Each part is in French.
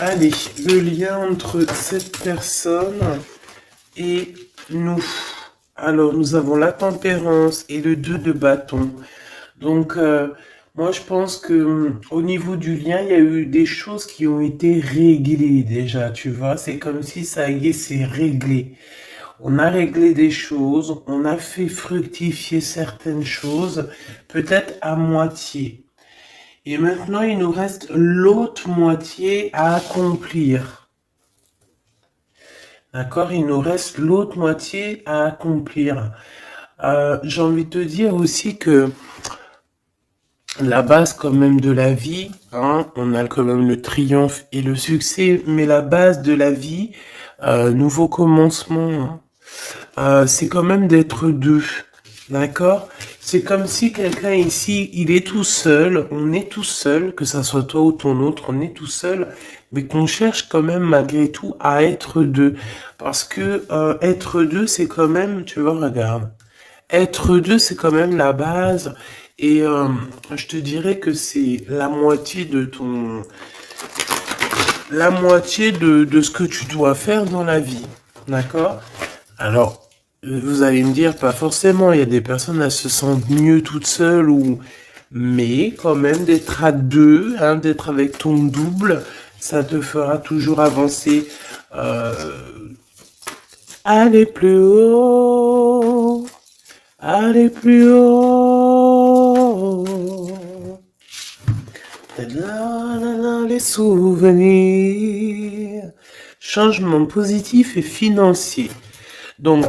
Allez, le lien entre cette personne et nous. Alors, nous avons la tempérance et le 2 de bâton. Donc, moi, je pense que au niveau du lien, il y a eu des choses qui ont été réglées déjà, tu vois. C'est comme si ça y est, c'est réglé. On a réglé des choses, on a fait fructifier certaines choses, peut-être à moitié. Et maintenant, il nous reste l'autre moitié à accomplir. D'accord? Il nous reste l'autre moitié à accomplir. J'ai envie de te dire aussi que la base quand même de la vie, hein, on a quand même le triomphe et le succès, mais la base de la vie, nouveau commencement, hein, c'est quand même d'être deux. D'accord? C'est comme si quelqu'un ici, il est tout seul, on est tout seul, que ça soit toi ou ton autre, on est tout seul, mais qu'on cherche quand même malgré tout à être deux. Parce que être deux, c'est quand même, tu vois, regarde, être deux, c'est quand même la base. Et je te dirais que c'est la moitié de ton, la moitié de ce que tu dois faire dans la vie. D'accord? Alors, vous allez me dire, pas forcément, il y a des personnes, elles se sentent mieux toutes seules ou, mais quand même d'être à deux, hein, d'être avec ton double, ça te fera toujours avancer. Euh, Aller plus haut, aller plus haut. Les souvenirs. Changement positif et financier. Donc,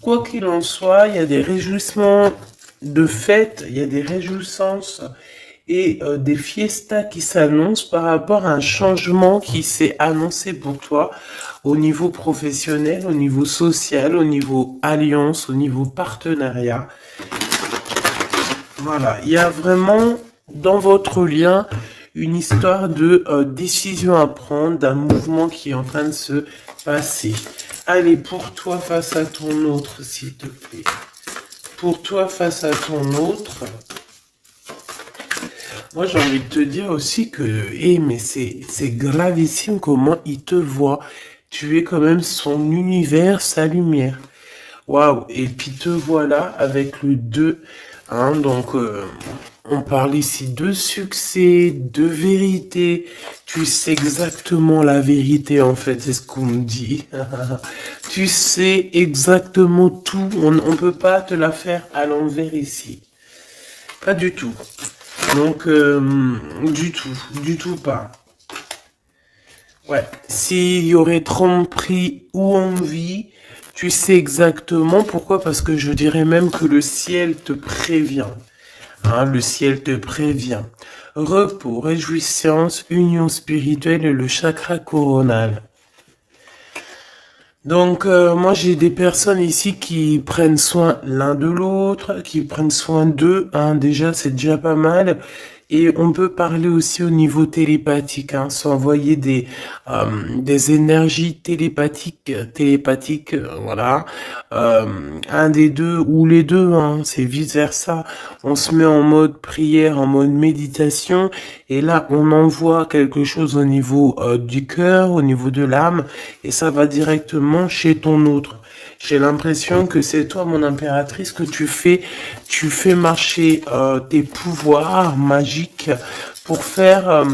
quoi qu'il en soit, il y a des réjouissements de fête, il y a des réjouissances et des fiestas qui s'annoncent par rapport à un changement qui s'est annoncé pour toi au niveau professionnel, au niveau social, au niveau alliance, au niveau partenariat. Voilà, il y a vraiment dans votre lien une histoire de décision à prendre, d'un mouvement qui est en train de se passer. Allez, pour toi face à ton autre, s'il te plaît. Pour toi face à ton autre. Moi, j'ai envie de te dire aussi que, mais c'est gravissime comment il te voit. Tu es quand même son univers, sa lumière. Waouh, et puis te voilà avec le 2. Hein, donc, on parle ici de succès, de vérité. Tu sais exactement la vérité, en fait, c'est ce qu'on me dit. Tu sais exactement tout. On ne peut pas te la faire à l'envers ici. Pas du tout. Donc, du tout pas. Ouais, s'il y aurait tromperie ou envie, tu sais exactement pourquoi, parce que je dirais même que le ciel te prévient. Hein, le ciel te prévient. Repos, réjouissance, union spirituelle et le chakra coronal. Donc, moi, j'ai des personnes ici qui prennent soin l'un de l'autre, qui prennent soin d'eux. Hein, déjà, c'est déjà pas mal. Et on peut parler aussi au niveau télépathique, hein, s'envoyer des énergies télépathiques, voilà. Un des deux ou les deux, hein, c'est vice versa. On se met en mode prière, en mode méditation, et là, on envoie quelque chose au niveau du cœur, au niveau de l'âme, et ça va directement chez ton autre. J'ai l'impression que c'est toi, mon impératrice, que tu fais marcher tes pouvoirs magiques pour faire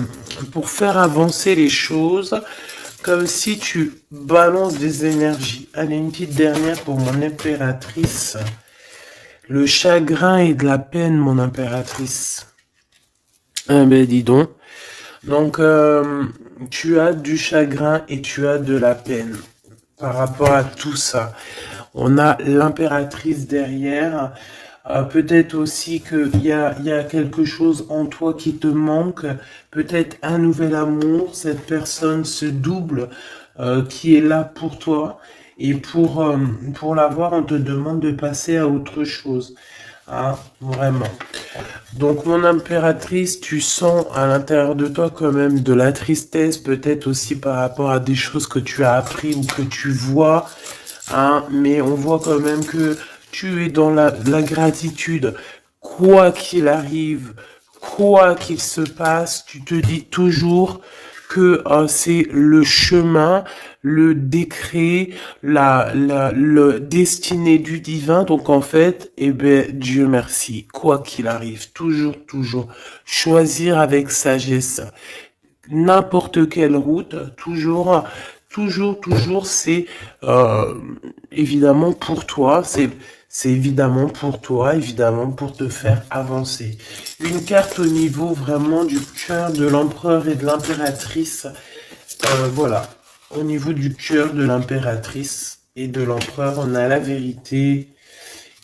avancer les choses, comme si tu balances des énergies. Allez, une petite dernière pour mon impératrice. Le chagrin et de la peine, mon impératrice. Ah ben, dis donc. Donc, tu as du chagrin et tu as de la peine par rapport à tout ça. On a l'impératrice derrière. Peut-être aussi qu'il y a quelque chose en toi qui te manque. Peut-être un nouvel amour. Cette personne se double qui est là pour toi. Et pour l'avoir, on te demande de passer à autre chose. Ah, vraiment. Donc, mon impératrice, tu sens à l'intérieur de toi quand même de la tristesse, peut-être aussi par rapport à des choses que tu as appris ou que tu vois, hein, mais on voit quand même que tu es dans la gratitude. Quoi qu'il arrive, quoi qu'il se passe, tu te dis toujours que c'est le chemin, le décret, le destiné du divin. Donc en fait, eh ben Dieu merci, quoi qu'il arrive, toujours choisir avec sagesse n'importe quelle route, toujours, c'est évidemment pour toi, c'est évidemment pour toi, évidemment pour te faire avancer. Une carte au niveau vraiment du cœur de l'empereur et de l'impératrice, voilà, au niveau du cœur de l'impératrice et de l'empereur, on a la vérité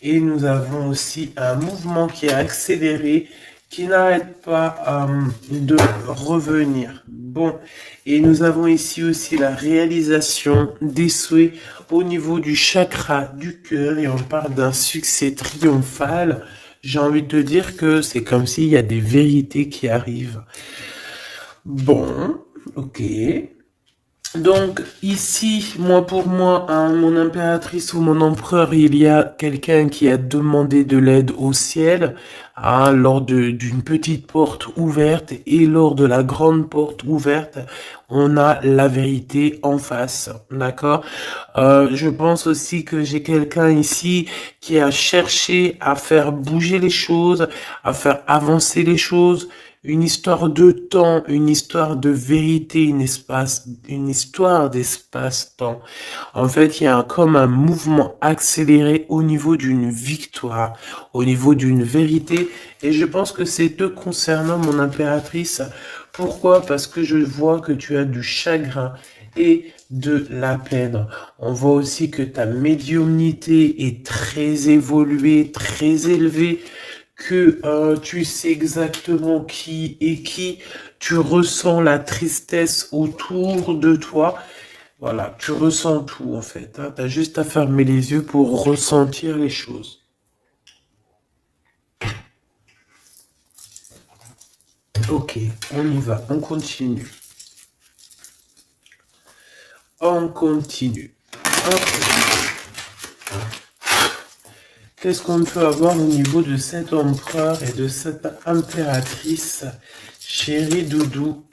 et nous avons aussi un mouvement qui est accéléré, qui n'arrête pas de revenir. Bon, et nous avons ici aussi la réalisation des souhaits au niveau du chakra du cœur et on parle d'un succès triomphal. J'ai envie de te dire que c'est comme s'il y a des vérités qui arrivent. Bon, ok. Donc ici, pour moi, hein, mon impératrice ou mon empereur, il y a quelqu'un qui a demandé de l'aide au ciel hein, lors d'une petite porte ouverte et lors de la grande porte ouverte, on a la vérité en face, d'accord. Je pense aussi que j'ai quelqu'un ici qui a cherché à faire bouger les choses, à faire avancer les choses, une histoire de temps, une histoire de vérité, une histoire d'espace-temps. En fait, il y a comme un mouvement accéléré au niveau d'une victoire, au niveau d'une vérité. Et je pense que c'est te concernant, mon impératrice. Pourquoi? Parce que je vois que tu as du chagrin et de la peine. On voit aussi que ta médiumnité est très évoluée, très élevée, que tu sais exactement qui est qui, tu ressens la tristesse autour de toi. Voilà, tu ressens tout en fait. Hein. Tu as juste à fermer les yeux pour ressentir les choses. Ok, on y va, on continue. On continue. Qu'est-ce qu'on peut avoir au niveau de cet empereur et de cette impératrice, chérie Doudou?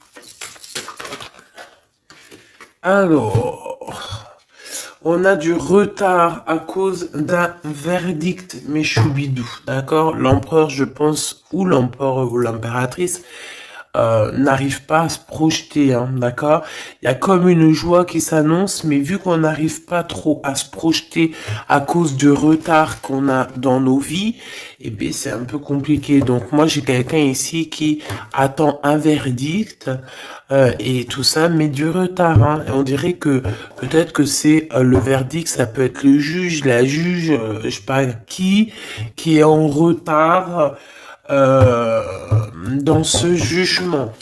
Alors, on a du retard à cause d'un verdict, mes choubidous, d'accord? L'empereur, je pense, ou l'empereur ou l'impératrice, n'arrive pas à se projeter, hein, d'accord? Il y a comme une joie qui s'annonce, mais vu qu'on n'arrive pas trop à se projeter à cause du retard qu'on a dans nos vies, eh bien c'est un peu compliqué. Donc moi j'ai quelqu'un ici qui attend un verdict et tout ça, mais du retard. Hein. Et on dirait que peut-être que c'est le verdict, ça peut être le juge, la juge, je sais pas qui est en retard. Dans ce jugement.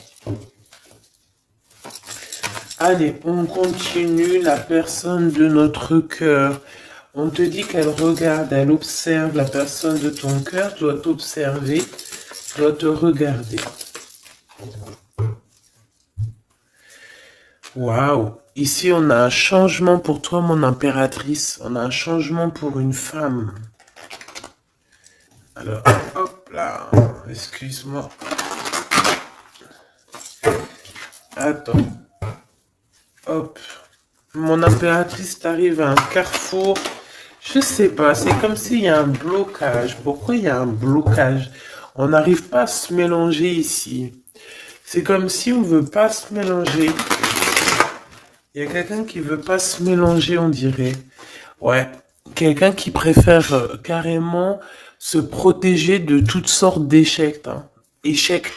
Allez, on continue. La personne de notre cœur. On te dit qu'elle regarde, elle observe. La personne de ton cœur doit t'observer, doit te regarder. Waouh! Ici, on a un changement pour toi, mon impératrice. On a un changement pour une femme. Alors, hop là, excuse-moi. Attends. Hop. Mon impératrice t'arrive à un carrefour. Je sais pas, c'est comme s'il y a un blocage. Pourquoi il y a un blocage? On n'arrive pas à se mélanger ici. C'est comme si on veut pas se mélanger. Il y a quelqu'un qui veut pas se mélanger, on dirait. Ouais. Quelqu'un qui préfère carrément se protéger de toutes sortes d'échecs. Hein. Échecs.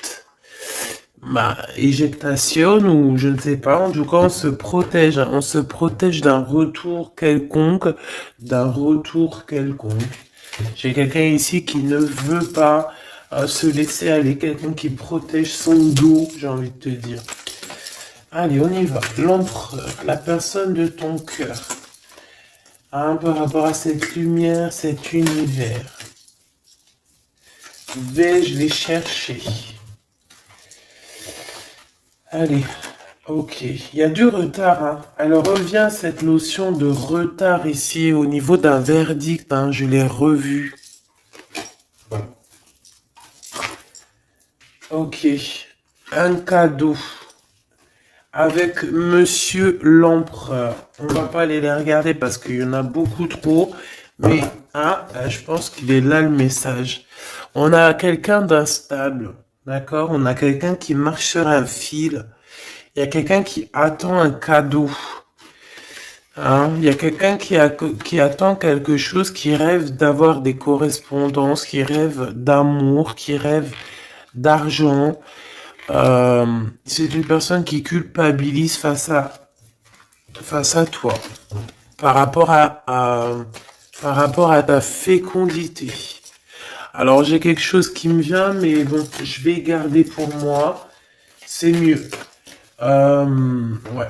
Bah, éjectation ou je ne sais pas. En tout cas, on se protège. Hein. On se protège d'un retour quelconque. J'ai quelqu'un ici qui ne veut pas se laisser aller. Quelqu'un qui protège son dos, j'ai envie de te dire. Allez, on y va. L'empereur, la personne de ton cœur. Hein, par rapport à cette lumière, cet univers. Vais-je les chercher? Allez, ok. Il y a du retard. Hein. Alors revient cette notion de retard ici au niveau d'un verdict. Hein, je l'ai revu. Ok. Un cadeau avec Monsieur l'Empereur. On va pas aller les regarder parce qu'il y en a beaucoup trop. Mais, je pense qu'il est là le message. On a quelqu'un d'instable. D'accord? On a quelqu'un qui marche sur un fil. Il y a quelqu'un qui attend un cadeau. Hein, il y a quelqu'un qui attend quelque chose, qui rêve d'avoir des correspondances, qui rêve d'amour, qui rêve d'argent. C'est une personne qui culpabilise face à toi, par rapport par rapport à ta fécondité. Alors j'ai quelque chose qui me vient, mais bon, je vais garder pour moi. C'est mieux. Ouais.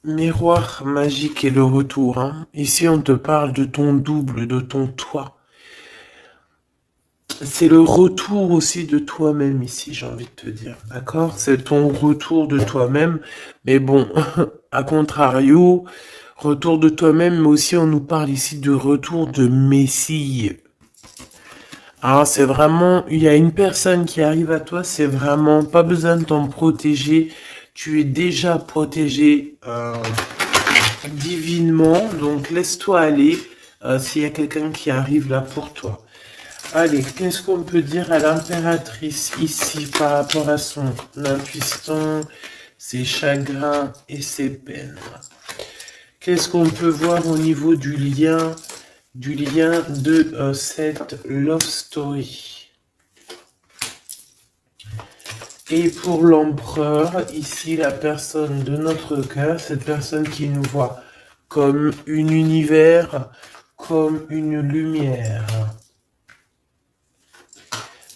Miroir magique et le retour. Hein. Ici, on te parle de ton double, de ton toi. C'est le retour aussi de toi-même ici, j'ai envie de te dire. D'accord? C'est ton retour de toi-même. Mais bon, à contrario, retour de toi-même, mais aussi on nous parle ici de retour de Messie. Alors c'est vraiment, il y a une personne qui arrive à toi, c'est vraiment pas besoin de t'en protéger. Tu es déjà protégé divinement, donc laisse-toi aller s'il y a quelqu'un qui arrive là pour toi. Allez, qu'est-ce qu'on peut dire à l'impératrice ici par rapport à son intuition, ses chagrins et ses peines? Qu'est-ce qu'on peut voir au niveau du lien de cette love story? Et pour l'empereur, ici la personne de notre cœur, cette personne qui nous voit comme un univers, comme une lumière.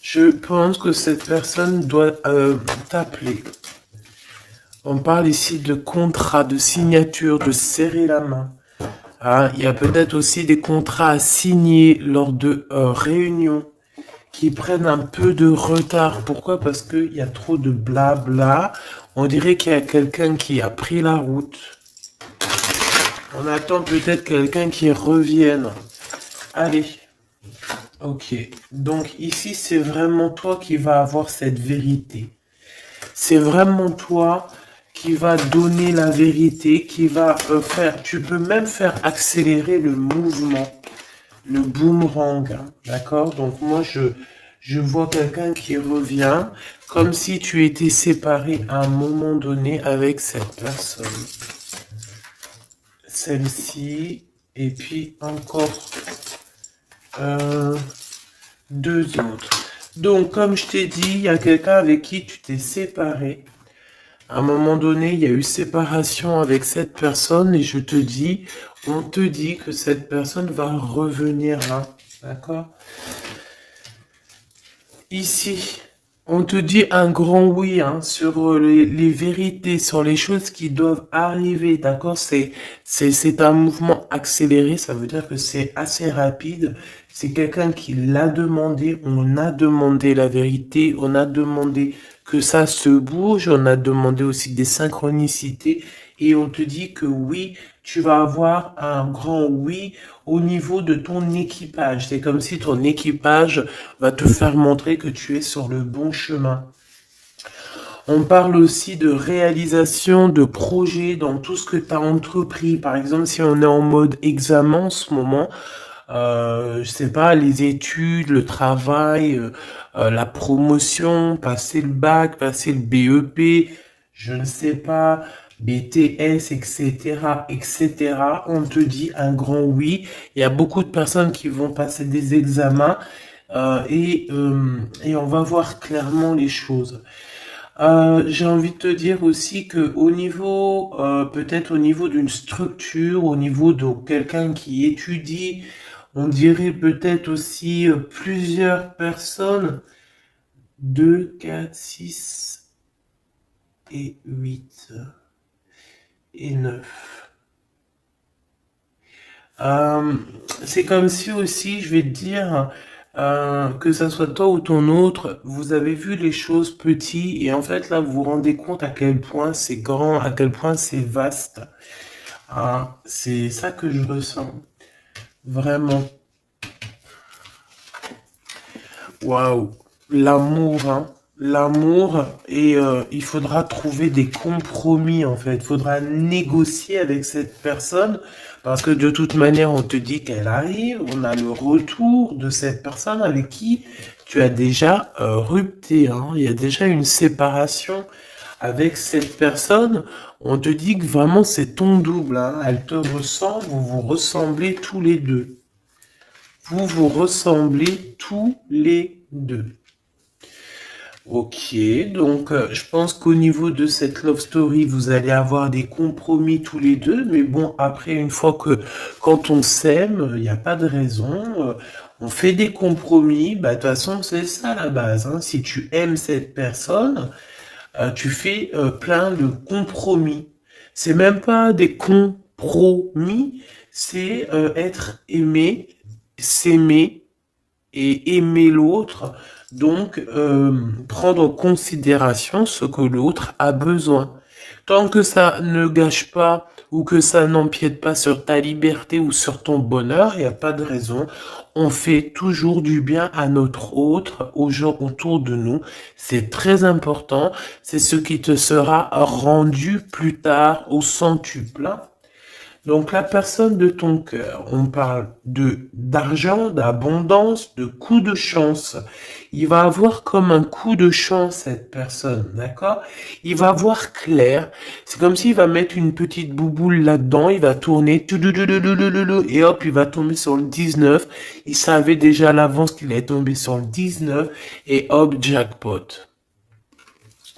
Je pense que cette personne doit t'appeler. On parle ici de contrat, de signature, de serrer la main. Ah, il y a peut-être aussi des contrats à signer lors de réunions qui prennent un peu de retard. Pourquoi? Parce qu'il y a trop de blabla. On dirait qu'il y a quelqu'un qui a pris la route. On attend peut-être quelqu'un qui revienne. Allez. Ok. Donc ici, c'est vraiment toi qui vas avoir cette vérité. C'est vraiment toi qui va donner la vérité, qui va faire... Tu peux même faire accélérer le mouvement. Le boomerang, hein, d'accord? Donc moi, je vois quelqu'un qui revient comme si tu étais séparé à un moment donné avec cette personne. Celle-ci, et puis encore deux autres. Donc, comme je t'ai dit, il y a quelqu'un avec qui tu t'es séparé. À un moment donné, il y a eu séparation avec cette personne et on te dit que cette personne va revenir là. D'accord? Ici, on te dit un grand oui hein, sur les vérités, sur les choses qui doivent arriver. D'accord? C'est un mouvement accéléré, ça veut dire que c'est assez rapide. C'est quelqu'un qui l'a demandé, on a demandé la vérité, on a demandé que ça se bouge, on a demandé aussi des synchronicités et on te dit que oui, tu vas avoir un grand oui au niveau de ton équipage. C'est comme si ton équipage va te faire montrer que tu es sur le bon chemin. On parle aussi de réalisation de projets dans tout ce que tu as entrepris. Par exemple, si on est en mode examen en ce moment, je sais pas, les études, le travail, la promotion, passer le bac, passer le BEP, je ne sais pas, BTS, etc., etc. On te dit un grand oui. Il y a beaucoup de personnes qui vont passer des examens et on va voir clairement les choses. J'ai envie de te dire aussi que au niveau, peut-être au niveau d'une structure, au niveau de quelqu'un qui étudie, on dirait peut-être aussi plusieurs personnes, 2, 4, 6 et 8 et 9. C'est comme si aussi, je vais te dire, que ça soit toi ou ton autre, vous avez vu les choses petites et en fait là vous vous rendez compte à quel point c'est grand, à quel point c'est vaste. C'est ça que je ressens. Vraiment. Waouh, l'amour, hein. L'amour, et il faudra trouver des compromis en fait. Il faudra négocier avec cette personne parce que de toute manière, on te dit qu'elle arrive. On a le retour de cette personne avec qui tu as déjà rupté, hein. Il y a déjà une séparation avec cette personne. On te dit que vraiment c'est ton double, hein. Elle te ressemble, vous vous ressemblez tous les deux. Vous vous ressemblez tous les deux. Ok, donc je pense qu'au niveau de cette love story, vous allez avoir des compromis tous les deux, mais bon, après, une fois que quand on s'aime, il n'y a pas de raison, on fait des compromis, bah de toute façon, c'est ça la base, hein. Si tu aimes cette personne, tu fais plein de compromis. C'est même pas des compromis, c'est être aimé, s'aimer et aimer l'autre, donc prendre en considération ce que l'autre a besoin. Tant que ça ne gâche pas ou que ça n'empiète pas sur ta liberté ou sur ton bonheur, il n'y a pas de raison. On fait toujours du bien à notre autre, aux gens autour de nous. C'est très important. C'est ce qui te sera rendu plus tard au centuple. Donc la personne de ton cœur, on parle de d'argent, d'abondance, de coup de chance. Il va avoir comme un coup de chance cette personne, d'accord? Il va voir clair. C'est comme s'il va mettre une petite bouboule là-dedans, il va tourner, et hop, il va tomber sur le 19. Il savait déjà à l'avance qu'il allait tomber sur le 19, et hop, jackpot.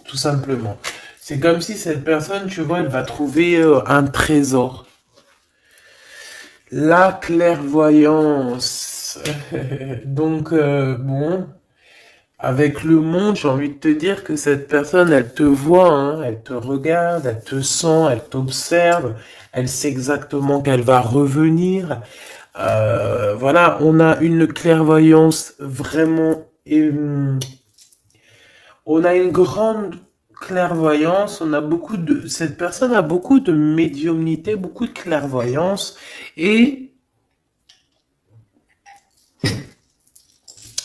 Tout simplement. C'est comme si cette personne, tu vois, elle va trouver un trésor. La clairvoyance. Donc, bon, avec le monde, j'ai envie de te dire que cette personne, elle te voit, hein, elle te regarde, elle te sent, elle t'observe, elle sait exactement qu'elle va revenir. Voilà, on a une clairvoyance vraiment... on a une grande clairvoyance, on a beaucoup de... Cette personne a beaucoup de médiumnité, beaucoup de clairvoyance, et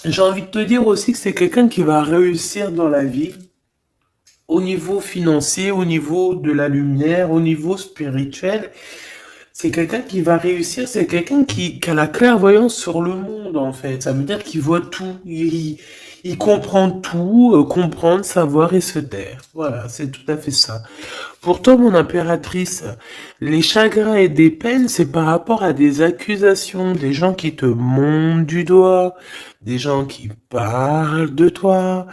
j'ai envie de te dire aussi que c'est quelqu'un qui va réussir dans la vie, au niveau financier, au niveau de la lumière, au niveau spirituel. C'est quelqu'un qui va réussir, c'est quelqu'un qui a la clairvoyance sur le monde, en fait. Ça veut dire qu'il voit tout, il comprend tout, comprendre, savoir et se taire. Voilà, c'est tout à fait ça. Pourtant, mon impératrice, les chagrins et des peines, c'est par rapport à des accusations, des gens qui te montent du doigt, des gens qui parlent de toi,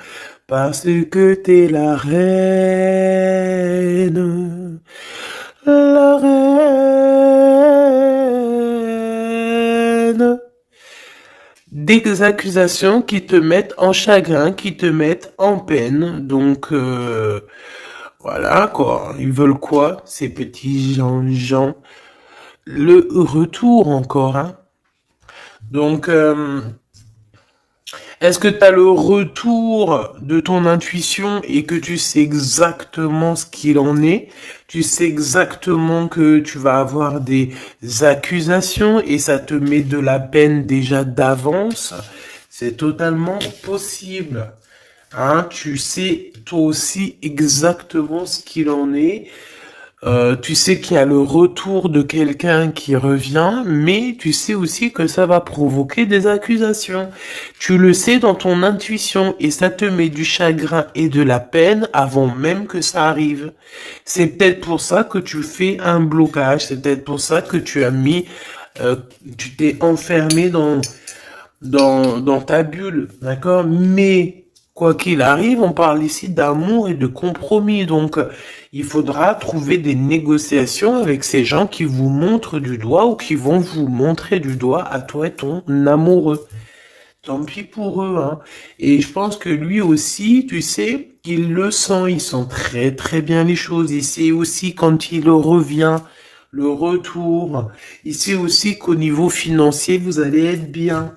parce que t'es la reine, la reine. Des accusations qui te mettent en chagrin, qui te mettent en peine. Donc, voilà quoi. Ils veulent quoi, ces petits gens? Le retour encore, hein. Donc, est-ce que tu as le retour de ton intuition et que tu sais exactement ce qu'il en est? Tu sais exactement que tu vas avoir des accusations et ça te met de la peine déjà d'avance? C'est totalement possible. Hein, tu sais toi aussi exactement ce qu'il en est. Tu sais qu'il y a le retour de quelqu'un qui revient, mais tu sais aussi que ça va provoquer des accusations. Tu le sais dans ton intuition et ça te met du chagrin et de la peine avant même que ça arrive. C'est peut-être pour ça que tu fais un blocage, c'est peut-être pour ça que tu as mis, tu t'es enfermé dans ta bulle, d'accord? Mais quoi qu'il arrive, on parle ici d'amour et de compromis, donc il faudra trouver des négociations avec ces gens qui vous montrent du doigt ou qui vont vous montrer du doigt à toi et ton amoureux. Tant pis pour eux, hein. Et je pense que lui aussi, tu sais, il le sent, il sent très très bien les choses. Il sait aussi quand il revient, le retour. Il sait aussi qu'au niveau financier, vous allez être bien.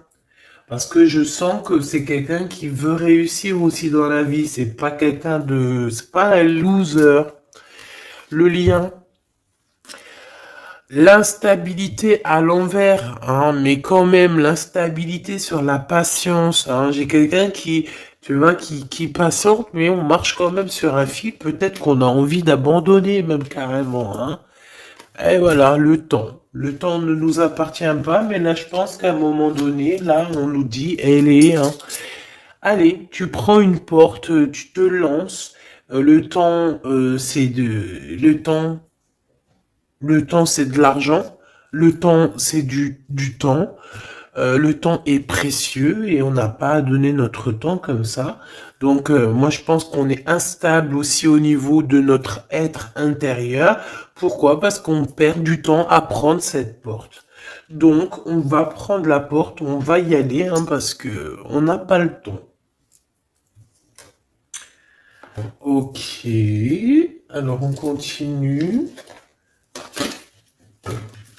Parce que je sens que c'est quelqu'un qui veut réussir aussi dans la vie. C'est pas quelqu'un de... C'est pas un loser. Le lien. l'instabilité à l'envers, hein, mais quand même l'instabilité sur la patience. Hein. J'ai quelqu'un qui, tu vois, qui patiente, mais on marche quand même sur un fil. Peut-être qu'on a envie d'abandonner même carrément. Hein. Et voilà, le temps. Le temps ne nous appartient pas, mais là, je pense qu'à un moment donné, là, on nous dit, elle est, hein, allez, tu prends une porte, tu te lances. Le temps, le temps, c'est de l'argent. Le temps, c'est du temps. Le temps est précieux et on n'a pas à donner notre temps comme ça. Donc, moi, je pense qu'on est instable aussi au niveau de notre être intérieur. Pourquoi? Parce qu'on perd du temps à prendre cette porte. Donc, on va prendre la porte, on va y aller, hein, parce que on n'a pas le temps. Ok. Alors, on continue.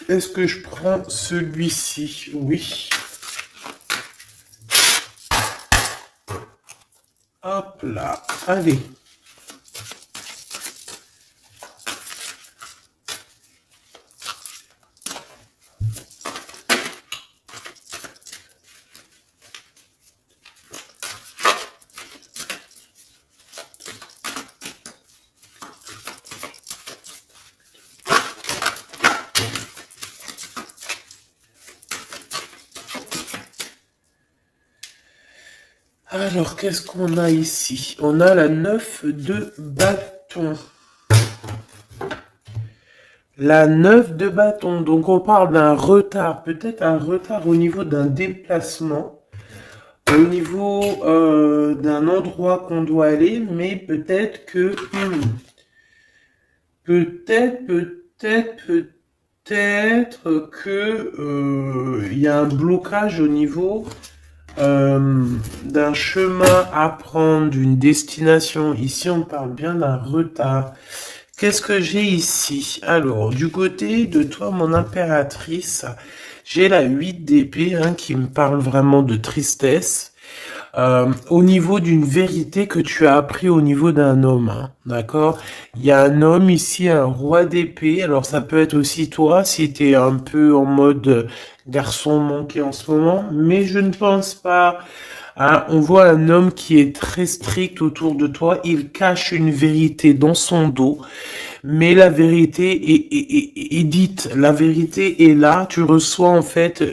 Est-ce que je prends celui-ci? Oui. Hop là. Allez. Alors, qu'est-ce qu'on a ici? On a la 9 de bâton. La 9 de bâton. Donc, on parle d'un retard. Peut-être un retard au niveau d'un déplacement. Au niveau d'un endroit qu'on doit aller. Mais peut-être que... peut-être que il y a un blocage au niveau d'un chemin à prendre, d'une destination. Ici, on parle bien d'un retard. Qu'est-ce que j'ai ici? Alors, du côté de toi, mon impératrice, j'ai la 8 d'épée hein, qui me parle vraiment de tristesse. Au niveau d'une vérité que tu as appris au niveau d'un homme, hein, d'accord? Il y a un homme ici, un roi d'épée. Alors ça peut être aussi toi, si tu es un peu en mode garçon manqué en ce moment, mais je ne pense pas. Hein. On voit un homme qui est très strict autour de toi. Il cache une vérité dans son dos. Mais la vérité est dite, la vérité est là. Tu reçois en fait,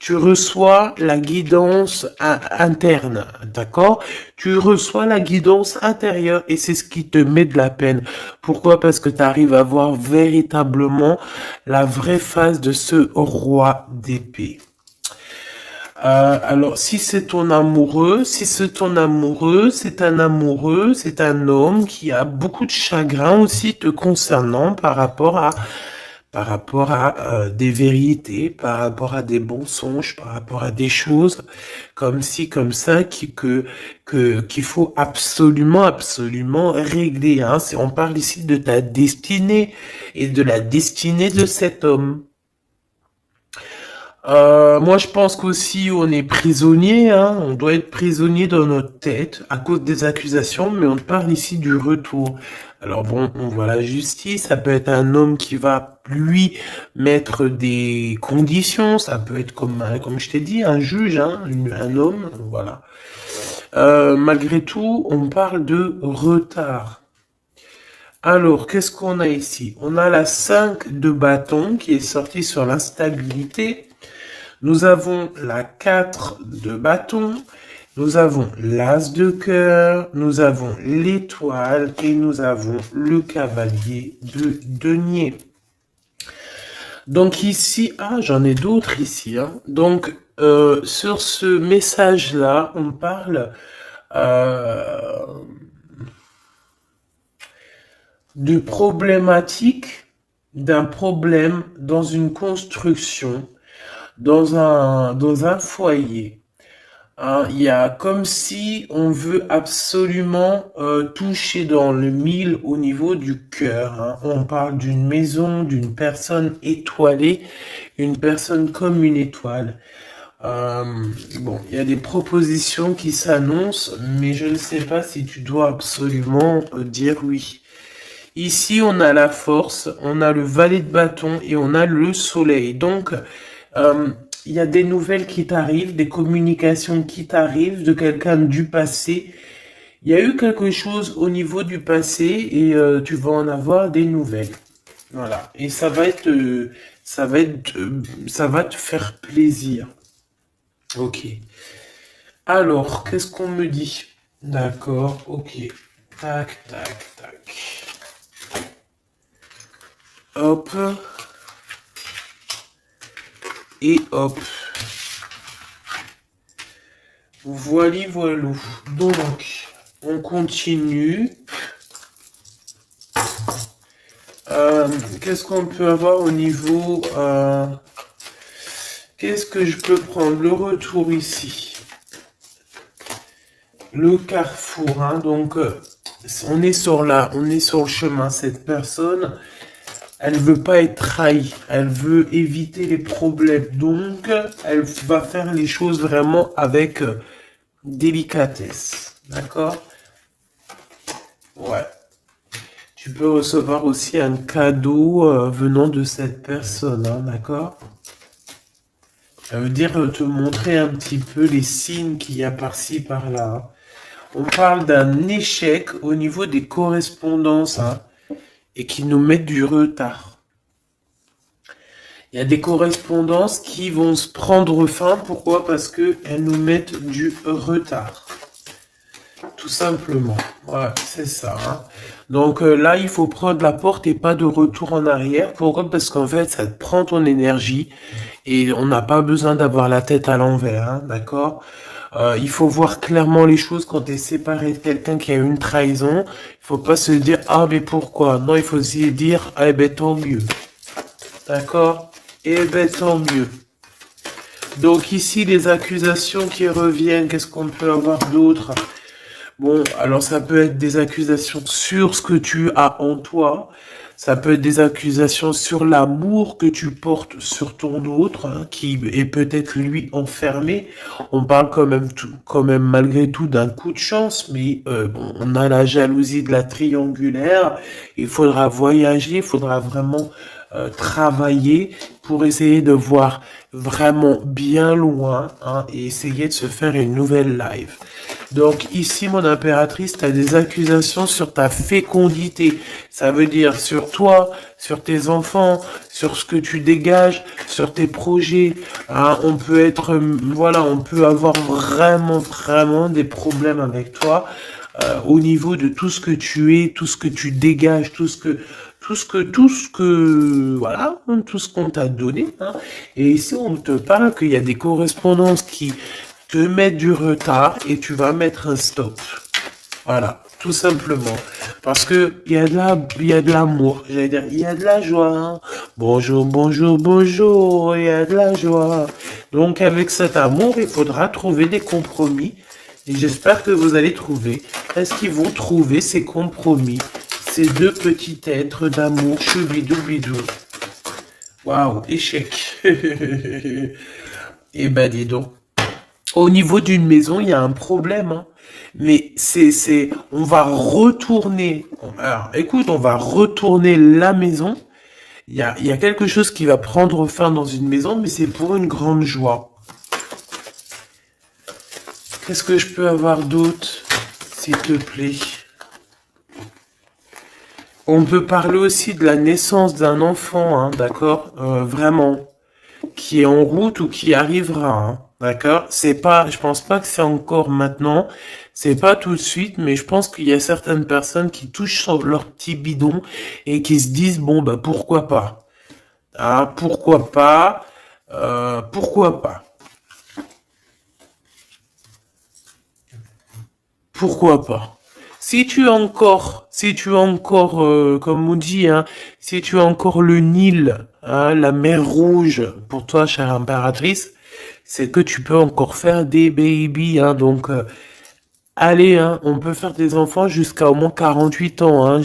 tu reçois la guidance interne, d'accord? Tu reçois la guidance intérieure et c'est ce qui te met de la peine. Pourquoi? Parce que tu arrives à voir véritablement la vraie face de ce roi d'épée. Alors, si c'est ton amoureux, c'est un amoureux, c'est un homme qui a beaucoup de chagrin aussi te concernant par rapport à des vérités, par rapport à des mensonges, par rapport à des choses comme ci, comme ça, qu'il faut absolument régler. Hein. On parle ici de ta destinée et de la destinée de cet homme. Moi, je pense qu'aussi on est prisonnier, hein. On doit être prisonnier dans notre tête à cause des accusations, mais on parle ici du retour. Alors bon, on voit la justice, ça peut être un homme qui va lui mettre des conditions, ça peut être comme je t'ai dit, un juge, hein, un homme, voilà. Malgré tout, on parle de retard. Alors, qu'est-ce qu'on a ici? On a la 5 de bâton qui est sortie sur l'instabilité. Nous avons la 4 de bâton, nous avons l'as de cœur, nous avons l'étoile et nous avons le cavalier de denier. Donc ici, j'en ai d'autres ici. Hein. Donc sur ce message-là, on parle de problématique, d'un problème dans une construction dans un foyer. Hein, il y a comme si on veut absolument toucher dans le mille au niveau du cœur. Hein. On parle d'une maison, d'une personne étoilée, une personne comme une étoile. Bon, il y a des propositions qui s'annoncent, mais je ne sais pas si tu dois absolument dire oui. Ici, on a la force, on a le valet de bâton et on a le soleil. Donc, euh, il y a des nouvelles qui t'arrivent, des communications qui t'arrivent de quelqu'un du passé. Il y a eu quelque chose au niveau du passé et tu vas en avoir des nouvelles. Voilà. Et ça va te faire plaisir. Ok. Alors, qu'est-ce qu'on me dit? D'accord, ok. Tac, tac, tac. Hop. Et hop. Voilà, voilà. Donc, on continue. Qu'est-ce qu'on peut avoir au niveau... qu'est-ce que je peux prendre? Le retour ici. Le carrefour, hein, donc on est sur le chemin. Cette personne, elle veut pas être trahie, elle veut éviter les problèmes, donc elle va faire les choses vraiment avec délicatesse, d'accord? Ouais. Tu peux recevoir aussi un cadeau venant de cette personne, hein, d'accord? Ça veut dire te montrer un petit peu les signes qu'il y a par-ci, par-là, hein. On parle d'un échec au niveau des correspondances, hein, et qui nous mettent du retard. Il y a des correspondances qui vont se prendre fin. Pourquoi? Parce qu'elles nous mettent du retard. Tout simplement. Ouais, c'est ça, hein. Donc là, il faut prendre la porte et pas de retour en arrière. Pourquoi? Parce qu'en fait, ça te prend ton énergie et on n'a pas besoin d'avoir la tête à l'envers, hein, d'accord? Il faut voir clairement les choses quand tu es séparé de quelqu'un qui a eu une trahison. Il faut pas se dire, ah, mais pourquoi? Non, il faut se dire, ah, ben, tant mieux. D'accord? Eh ben, tant mieux. Donc ici, les accusations qui reviennent, qu'est-ce qu'on peut avoir d'autre? Bon, alors ça peut être des accusations sur ce que tu as en toi. Ça peut être des accusations sur l'amour que tu portes sur ton autre, hein, qui est peut-être lui enfermé. On parle quand même malgré tout d'un coup de chance, mais bon, on a la jalousie de la triangulaire. Il faudra voyager, il faudra vraiment travailler pour essayer de voir vraiment bien loin, hein, et essayer de se faire une nouvelle life. Donc ici, mon impératrice, tu as des accusations sur ta fécondité. Ça veut dire sur toi, sur tes enfants, sur ce que tu dégages, sur tes projets. Hein, on peut être, voilà, on peut avoir vraiment des problèmes avec toi au niveau de tout ce que tu es, tout ce que tu dégages, voilà, tout ce qu'on t'a donné, hein. Et ici, on te parle qu'il y a des correspondances qui te mettent du retard et tu vas mettre un stop. Voilà, tout simplement. Parce que il y a de l'amour, j'allais dire, il y a de la joie, hein. Bonjour, bonjour, bonjour, il y a de la joie. Donc, avec cet amour, il faudra trouver des compromis. Et j'espère que vous allez trouver. Est-ce qu'ils vont trouver ces compromis? Ces deux petits êtres d'amour, choubidou-bidou. Waouh, échec. Eh ben, dis donc. Au niveau d'une maison, il y a un problème, hein. Mais on va retourner. Alors, écoute, on va retourner la maison. Il y a quelque chose qui va prendre fin dans une maison, mais c'est pour une grande joie. Qu'est-ce que je peux avoir d'autre, s'il te plaît? On peut parler aussi de la naissance d'un enfant, hein, d'accord? Vraiment, qui est en route ou qui arrivera, hein, d'accord? C'est pas, je pense pas que c'est encore maintenant, c'est pas tout de suite, mais je pense qu'il y a certaines personnes qui touchent sur leur petit bidon et qui se disent, bon, bah, pourquoi pas? Ah, pourquoi pas? Pourquoi pas? Pourquoi pas? Si tu as encore, comme on dit, hein, si tu as encore le Nil, hein, la mer Rouge, pour toi, chère impératrice, c'est que tu peux encore faire des baby, hein, donc Allez, hein, on peut faire des enfants jusqu'à au moins 48 ans, hein.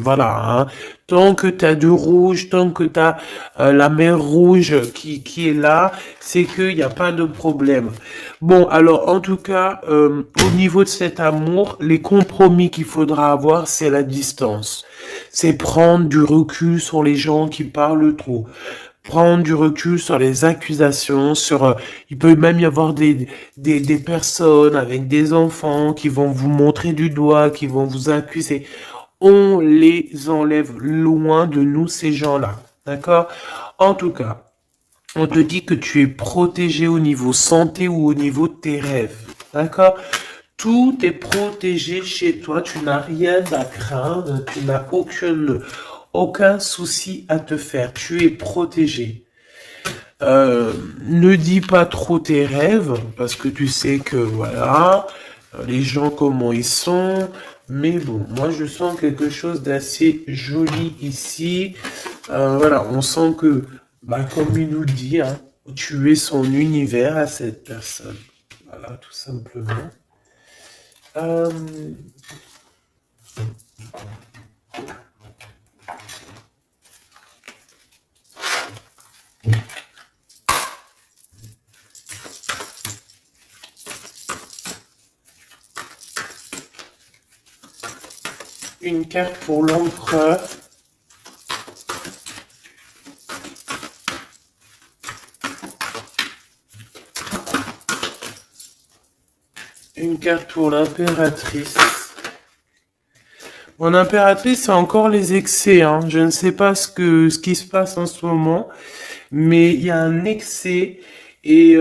Voilà, hein. Tant que t'as du rouge, tant que t'as la mer rouge qui est là, c'est qu'il n'y a pas de problème. Bon, alors, en tout cas, au niveau de cet amour, les compromis qu'il faudra avoir, c'est la distance. C'est prendre du recul sur les gens qui parlent trop, prendre du recul sur les accusations, il peut même y avoir des personnes avec des enfants qui vont vous montrer du doigt, qui vont vous accuser. On les enlève loin de nous, ces gens-là. D'accord? En tout cas, on te dit que tu es protégé au niveau santé ou au niveau de tes rêves. D'accord? Tout est protégé chez toi, tu n'as rien à craindre, tu n'as aucun souci à te faire, tu es protégé. Ne dis pas trop tes rêves, parce que tu sais que, voilà, les gens comment ils sont, mais bon, moi je sens quelque chose d'assez joli ici. Voilà, on sent que, bah, comme il nous dit, hein, tu es son univers à cette personne. Voilà, tout simplement. Euh, une carte pour l'empereur. Une carte pour l'impératrice. Mon impératrice, c'est encore les excès, hein. Je ne sais pas ce qui se passe en ce moment, mais il y a un excès et il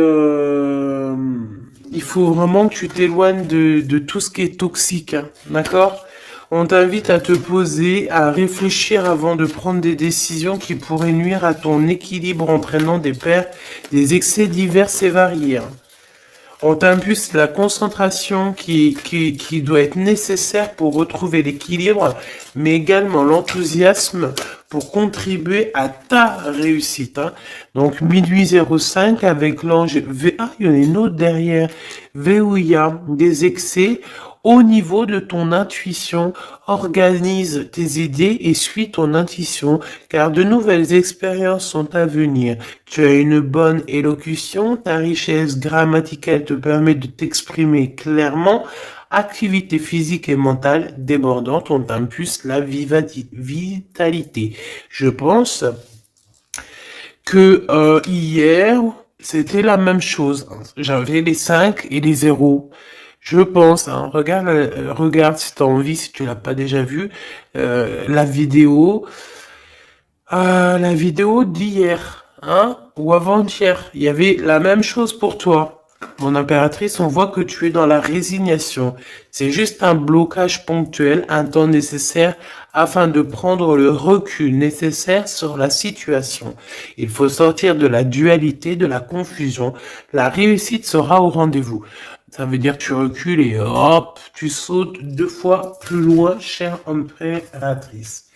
faut vraiment que tu t'éloignes de tout ce qui est toxique, hein. D'accord? On t'invite à te poser, à réfléchir avant de prendre des décisions qui pourraient nuire à ton équilibre entraînant des excès divers et variés, hein. On t'impulse la concentration qui doit être nécessaire pour retrouver l'équilibre, mais également l'enthousiasme pour contribuer à ta réussite, hein. Donc, minuit 05 avec l'ange V. Ah, il y en a une autre derrière. Véouilla, des excès au niveau de ton intuition. Organise tes idées et suis ton intuition, car de nouvelles expériences sont à venir. Tu as une bonne élocution, ta richesse grammaticale te permet de t'exprimer clairement. Activité physique et mentale débordante, on t'impulse la vitalité. Je pense que hier, c'était la même chose. J'avais les 5 et les 0. Je pense, hein, regarde si tu as envie, si tu l'as pas déjà vu, la vidéo d'hier, hein, ou avant-hier. Il y avait la même chose pour toi. Mon impératrice, on voit que tu es dans la résignation. C'est juste un blocage ponctuel, un temps nécessaire afin de prendre le recul nécessaire sur la situation. Il faut sortir de la dualité, de la confusion. La réussite sera au rendez-vous. Ça veut dire que tu recules et hop, tu sautes 2 fois plus loin, chère impératrice.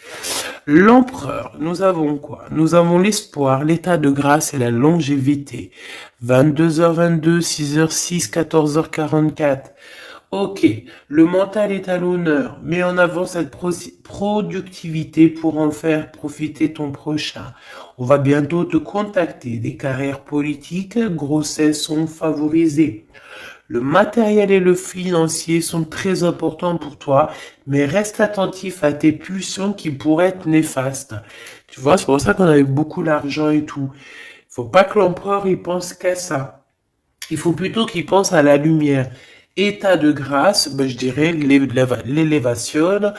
L'empereur, nous avons quoi? Nous avons l'espoir, l'état de grâce et la longévité. 22h22, 6h06, 14h44. Ok, le mental est à l'honneur. Mets en avant cette productivité pour en faire profiter ton prochain. On va bientôt te contacter. Des carrières politiques, grossesses sont favorisées. Le matériel et le financier sont très importants pour toi, mais reste attentif à tes pulsions qui pourraient être néfastes. Tu vois, c'est pour ça qu'on avait beaucoup d'argent et tout. Faut pas que l'empereur il pense qu'à ça. Il faut plutôt qu'il pense à la lumière. État de grâce, ben, je dirais l'élévation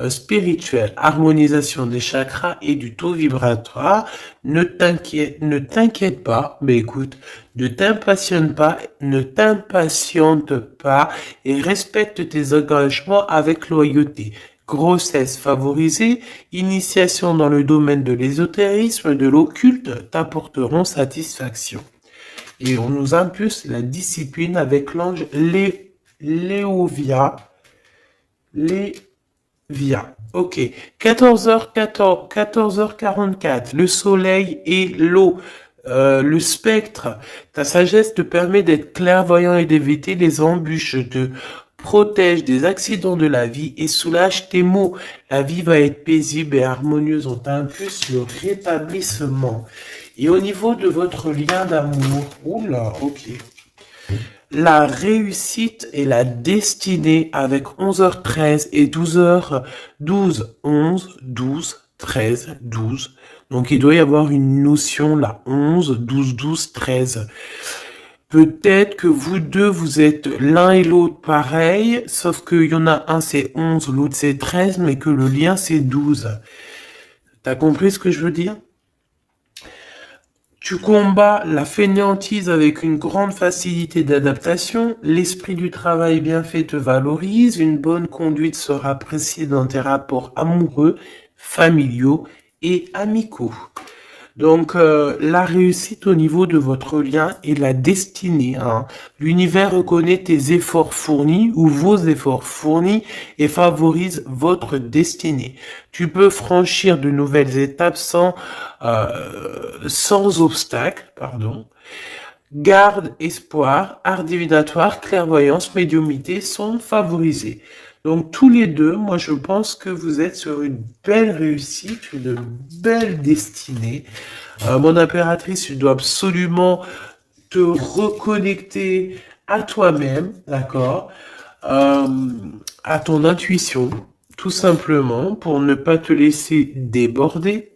spirituelle, harmonisation des chakras et du taux vibratoire. Ne t'inquiète pas, mais écoute, ne t'impatiente pas et respecte tes engagements avec loyauté. Grossesse favorisée, initiation dans le domaine de l'ésotérisme, de l'occulte t'apporteront satisfaction. Et on nous impulse la discipline avec l'ange Léovia. Lévia. Ok. 14h44. Le soleil et l'eau. le spectre. Ta sagesse te permet d'être clairvoyant et d'éviter les embûches, te protège des accidents de la vie et soulage tes maux. La vie va être paisible et harmonieuse. On t'impulse le rétablissement. Et au niveau de votre lien d'amour, oula, ok. La réussite et la destinée avec 11h13 et 12h12, 11, 12, 13, 12. Donc il doit y avoir une notion là, 11, 12, 12, 13. Peut-être que vous deux, vous êtes l'un et l'autre pareil, sauf qu'il y en a un c'est 11, l'autre c'est 13, mais que le lien c'est 12. T'as compris ce que je veux dire? Tu combats la fainéantise avec une grande facilité d'adaptation, l'esprit du travail bien fait te valorise, une bonne conduite sera appréciée dans tes rapports amoureux, familiaux et amicaux. Donc, la réussite au niveau de votre lien et la destinée. Hein. L'univers reconnaît tes efforts fournis ou vos efforts fournis et favorise votre destinée. Tu peux franchir de nouvelles étapes sans obstacle, pardon. Garde, espoir, art divinatoire, clairvoyance, médiumnité sont favorisés. Donc tous les deux, moi je pense que vous êtes sur une belle réussite, une belle destinée. Mon impératrice, tu dois absolument te reconnecter à toi-même, d'accord, à ton intuition, tout simplement, pour ne pas te laisser déborder.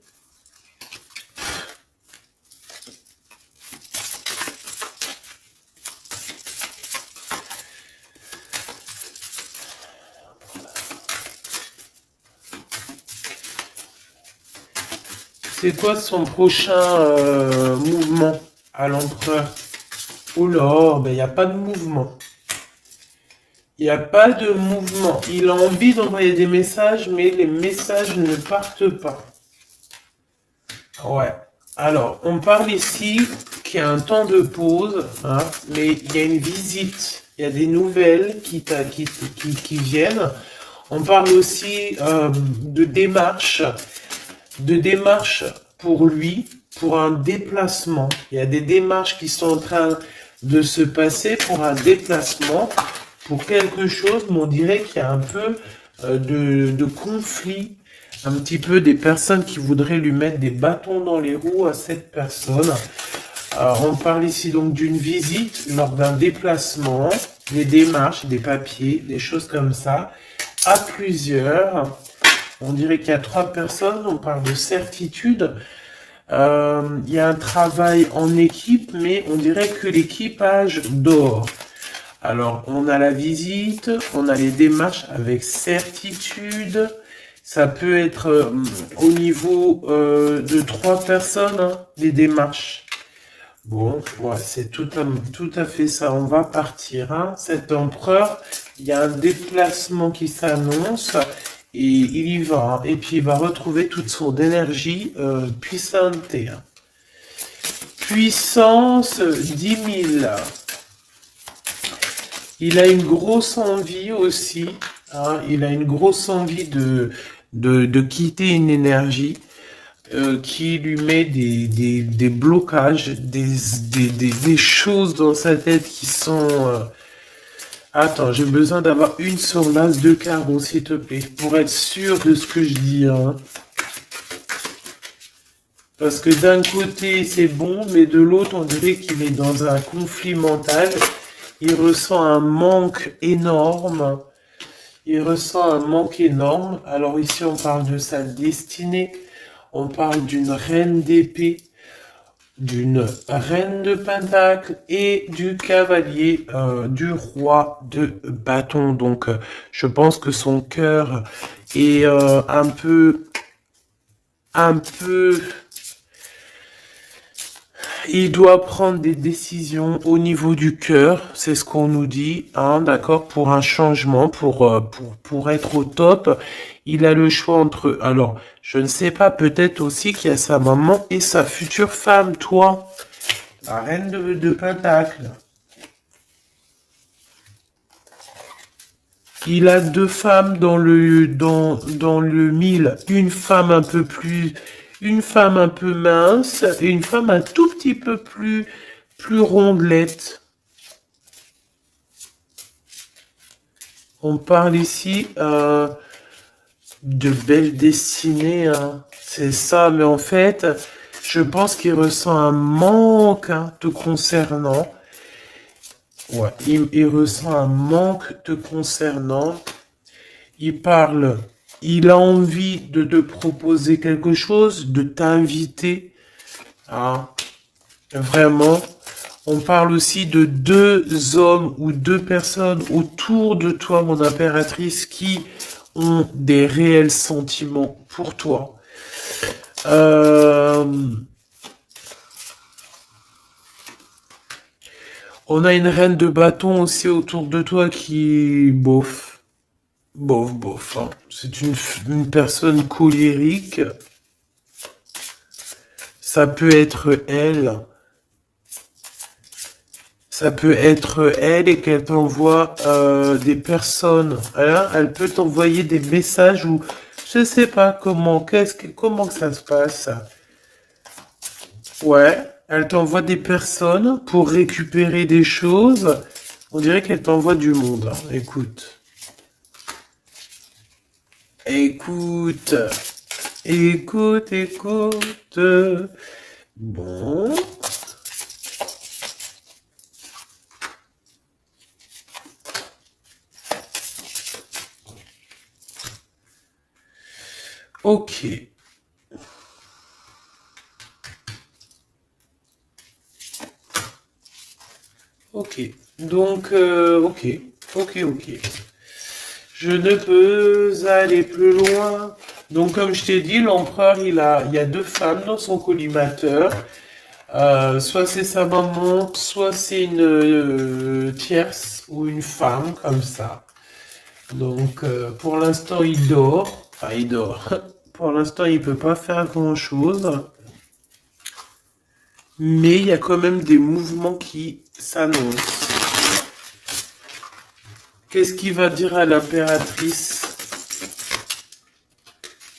C'est quoi son prochain mouvement à l'empereur? Oh là, ben il n'y a pas de mouvement. Il n'y a pas de mouvement. Il a envie d'envoyer des messages, mais les messages ne partent pas. Ouais. Alors, on parle ici qu'il y a un temps de pause, hein, mais il y a une visite. Il y a des nouvelles qui viennent. On parle aussi de démarches pour lui, pour un déplacement. Il y a des démarches qui sont en train de se passer pour un déplacement, pour quelque chose, mais on dirait qu'il y a un peu de conflit, un petit peu des personnes qui voudraient lui mettre des bâtons dans les roues à cette personne. On parle ici donc d'une visite lors d'un déplacement, des démarches, des papiers, des choses comme ça, à plusieurs. On dirait qu'il y a 3 personnes, on parle de certitude. Il y a un travail en équipe, mais on dirait que l'équipage dort. Alors, on a la visite, on a les démarches avec certitude. Ça peut être au niveau de 3 personnes, hein, les démarches. Bon, ouais, c'est tout à fait ça. On va partir. Hein. Cet empereur, il y a un déplacement qui s'annonce. Et il y va, hein. Et puis il va retrouver toute son énergie puissante. Hein. Puissance 10 000. Il a une grosse envie aussi. Hein. Il a une grosse envie de quitter une énergie qui lui met des blocages, des choses dans sa tête qui sont... Attends, j'ai besoin d'avoir une sur l'as de carreau, s'il te plaît, pour être sûr de ce que je dis. Hein. Parce que d'un côté, c'est bon, mais de l'autre, on dirait qu'il est dans un conflit mental. Il ressent un manque énorme. Il ressent un manque énorme. Alors ici, on parle de sa destinée. On parle d'une reine d'épée, d'une reine de pentacle et du cavalier du roi de bâton. Donc, je pense que son cœur est un peu... Il doit prendre des décisions au niveau du cœur, c'est ce qu'on nous dit, hein, d'accord, pour un changement, pour être au top. Il a le choix entre... Alors, je ne sais pas, peut-être aussi qu'il y a sa maman et sa future femme, toi, la reine de Pentacle. Il a 2 femmes dans le 1000, une femme un peu plus une femme un peu mince et une femme un tout petit peu plus rondelette. On parle ici de belle destinée, hein. C'est ça, mais en fait, je pense qu'il ressent un manque hein, te concernant. Ouais, il ressent un manque te concernant. Il parle, il a envie de te proposer quelque chose, de t'inviter. Hein. Vraiment. On parle aussi de deux hommes ou deux personnes autour de toi, mon impératrice, qui ont des réels sentiments pour toi. Euh, on a une reine de bâton aussi autour de toi qui, bof, bof. Hein. C'est une personne colérique. Ça peut être elle. Ça peut être elle et qu'elle t'envoie des personnes. Hein, elle peut t'envoyer des messages ou je sais pas comment que ça se passe. Ouais, elle t'envoie des personnes pour récupérer des choses. On dirait qu'elle t'envoie du monde. Hein. Écoute, écoute. Bon. Ok. Ok. Donc, ok. Je ne peux aller plus loin. Donc, comme je t'ai dit, l'empereur, il y a deux femmes dans son collimateur. Soit c'est sa maman, soit c'est une tierce ou une femme, comme ça. Donc, pour l'instant, il dort. Enfin, il dort. Pour l'instant, il peut pas faire grand-chose. Mais il y a quand même des mouvements qui s'annoncent. Qu'est-ce qu'il va dire à l'impératrice?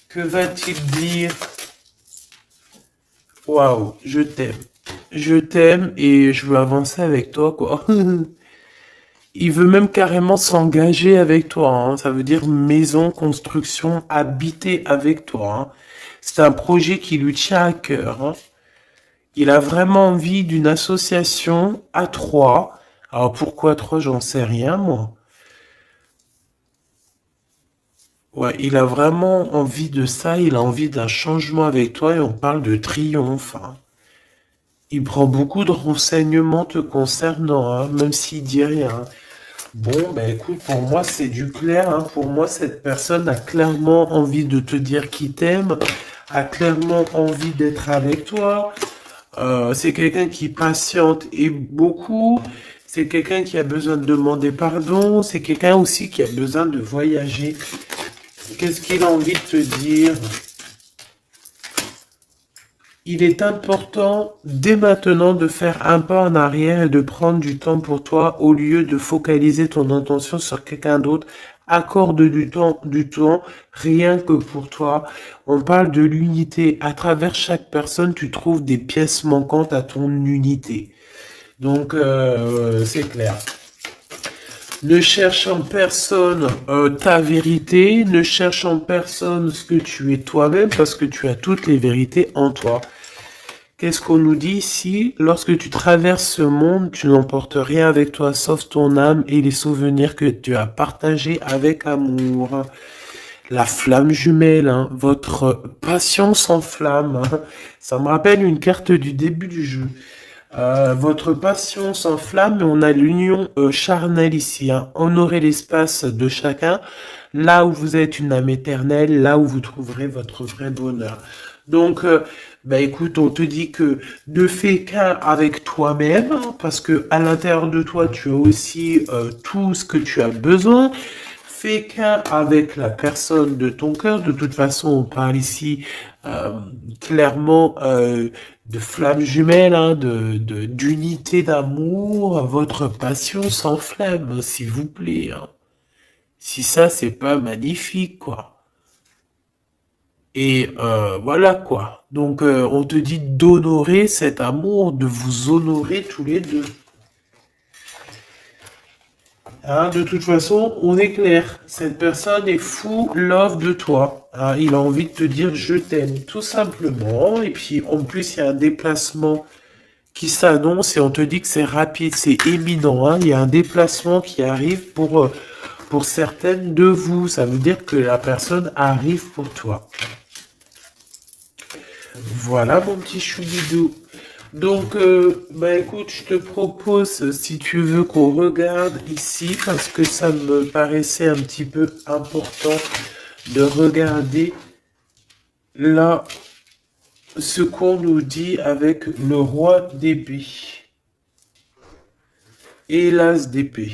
Que va-t-il dire? Waouh, je t'aime. Je t'aime et je veux avancer avec toi, quoi. Il veut même carrément s'engager avec toi. Hein. Ça veut dire maison, construction, habiter avec toi. Hein. C'est un projet qui lui tient à cœur. Hein. Il a vraiment envie d'une association à trois. Alors pourquoi trois, j'en sais rien, moi. Ouais, il a vraiment envie de ça, il a envie d'un changement avec toi et on parle de triomphe. Hein. Il prend beaucoup de renseignements te concernant, hein, même s'il dit rien. Bon, ben écoute, pour moi c'est du clair. Hein. Pour moi, cette personne a clairement envie de te dire qu'il t'aime, a clairement envie d'être avec toi. C'est quelqu'un qui patiente et beaucoup. C'est quelqu'un qui a besoin de demander pardon. C'est quelqu'un aussi qui a besoin de voyager. Qu'est-ce qu'il a envie de te dire? Il est important dès maintenant de faire un pas en arrière et de prendre du temps pour toi au lieu de focaliser ton attention sur quelqu'un d'autre. Accorde du temps rien que pour toi. On parle de l'unité. À travers chaque personne, tu trouves des pièces manquantes à ton unité. Donc, c'est clair. Ne cherche en personne ta vérité, ne cherche en personne ce que tu es toi-même parce que tu as toutes les vérités en toi. Qu'est-ce qu'on nous dit ici? Lorsque tu traverses ce monde, tu n'emportes rien avec toi sauf ton âme et les souvenirs que tu as partagés avec amour. La flamme jumelle, hein, votre passion s'enflamme. Hein. Ça me rappelle une carte du début du jeu. Votre passion s'enflamme et on a l'union charnelle ici. Hein. Honorez l'espace de chacun, là où vous êtes une âme éternelle, là où vous trouverez votre vrai bonheur. Donc, bah écoute, on te dit que ne fais qu'un avec toi-même, hein, parce que à l'intérieur de toi, tu as aussi tout ce que tu as besoin. Fais qu'un avec la personne de ton cœur. De toute façon, on parle ici clairement de flammes jumelles, hein, d'unité d'amour. Votre passion s'enflamme, s'il vous plaît. Hein. Si ça, c'est pas magnifique, quoi. Et voilà quoi. Donc on te dit d'honorer cet amour, de vous honorer tous les deux. Hein, de toute façon, on est clair. Cette personne est fou love de toi. Hein, il a envie de te dire je t'aime, tout simplement. Et puis en plus, il y a un déplacement qui s'annonce et on te dit que c'est rapide, c'est éminent. Hein. Il y a un déplacement qui arrive pour certaines de vous. Ça veut dire que la personne arrive pour toi. Voilà mon petit choubidou. Donc, bah écoute, je te propose, si tu veux, qu'on regarde ici, parce que ça me paraissait un petit peu important de regarder là ce qu'on nous dit avec le roi d'épée et l'as d'épée.